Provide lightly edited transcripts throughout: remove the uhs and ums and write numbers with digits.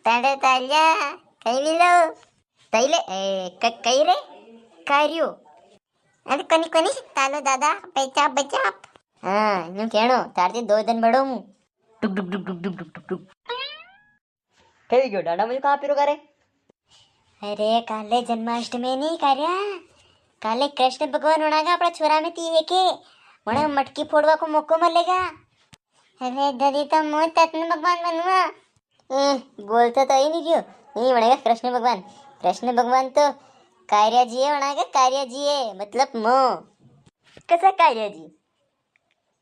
ताडे ताल्या कई विलो तैले कई रे कार्यो अरे कोनी कोनी तालो दादा पैचा बचा हाँ यूं कहणो तारती 2 दिन बड़ो हूँ टुक टुक टुक टुक टुक टुक टुक कहीं गयो डांडा मुझे कहाँ पिरो करे। अरे काले जन्माष्टमी नहीं कार्या काले कृष्ण भगवान होनागा अपना छोरा में ती के वणे मटकी फोड़वा को मौको मिलेगा। अरे ददी तो मैं कृष्ण भगवान बनूंगा बोलते तो ही नहीं क्यों नहीं बनेगा कृष्ण भगवान तो कार्या जी है बनाएगा कार्या जी है मतलब मो कैसा कार्या जी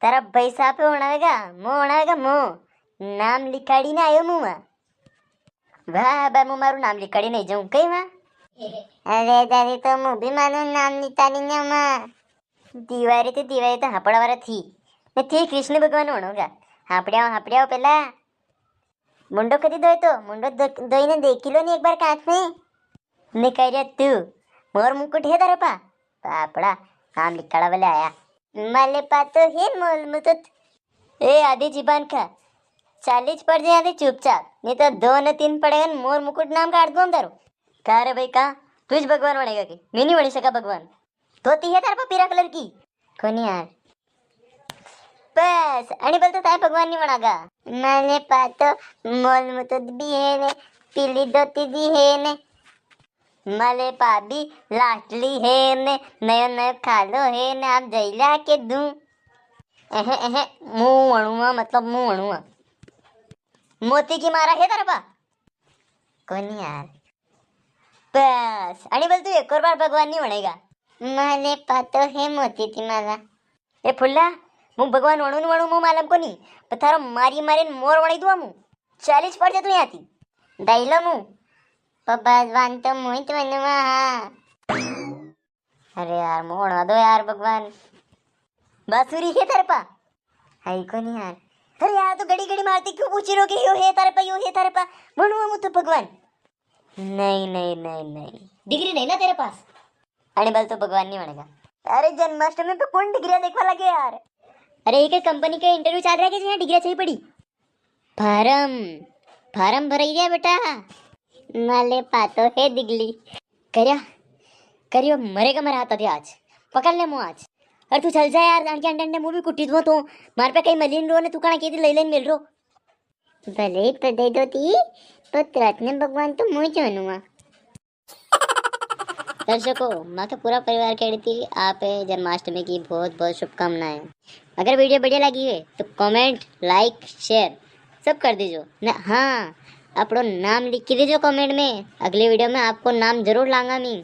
तारा भाई साहब पे बनाएगा मो नाम लिखाड़ी ना आयो मुँह वाह बा मु मारू नाम लिखाड़ी नहीं जाऊं कई मां अरे दादी तो मु भी मानो नाम लिखाड़ी ने मां दिवारी तो हापड़ा वाला थी मैं थी कृष्ण भगवान होगा हापड़िया पेला मुंडो कदी दोय तो मुंडो दोई ने देख किलो नहीं एक बार कांच में ने कह रहा तू मोर मुकुट है तारे पा पापड़ा नाम लिखाड़ा वाले आया माले पा तो है मोल मुकुट ए आधी जीबान का 40 पड़ जाए आधे चुपचाप नहीं तो 2 न 3 पड़ेगा मोर मुकुट नाम काट दूं तारो कहा रे भाई कहा तुझ भगवान बनेगा कि मैं नहीं बनी सका भगवान धोती है तारे पा पीला कलर की कोनी यार बस आणि बोलतो ताय भगवान नहीं बनागा माले पा तो मोल मुकुट भी है ने पीली धोती भी है ने माले पा भी लाटली है ने नयो खालो है ने आप जैला के दूं मुंह वणुआ मतलब मुंह वणुआ मोती की मारा है तारा पा कोनी यार बस आणि बोल तू एक और बार भगवान नहीं बनेगा माले पातो है मोती की माला ए फुल्ला मु भगवान वणू मु मालम कोनी पथारो मारी मोर वणी दुआ मु 40 पड़ जा तू यहाँ थी डाइलो मु भगवान तो मोहित बनवा अरे यार मु वणवा दो यार भगवान बांसुरी है तारे पा हाई कोनी यार अरे यार तो गड़ी मारती क्यों पूछ रहे हो कि यो है तारे पा म्हणुआ मु तो भगवान नहीं डिग्री नहीं ना तेरे पास अरे बल तो भगवान नहीं बनेगा। अरे जन्माष्टमी पे कौन डिग्रियां देखवा लगे यार अरे एक कंपनी के इंटरव्यू चल रहा है कि यहाँ डिग्रियां चाहिए पड़ी फार्म भराई गया बेटा माले पातो है दिगली करियो मरेगा मरा था आज पकड़ ले मुँह आज अरे तू चल जा यार आणखी अंडे मुँह भी कुट्टी दो तो मार पे कहीं मलिन रो ने तू कणा केदी लई मिल रो भले तो दे दो ती तो कृष्ण भगवान तो मुझे जानूंगा। दर्शकों माँ के पूरा परिवार कहती आप जन्माष्टमी की बहुत बहुत शुभकामनाएं। अगर वीडियो बढ़िया लगी है तो कमेंट लाइक शेयर सब कर दीजिए ना। हाँ अपनो नाम लिख के दीजिए कमेंट में अगले वीडियो में आपको नाम जरूर लाऊंगा मैं।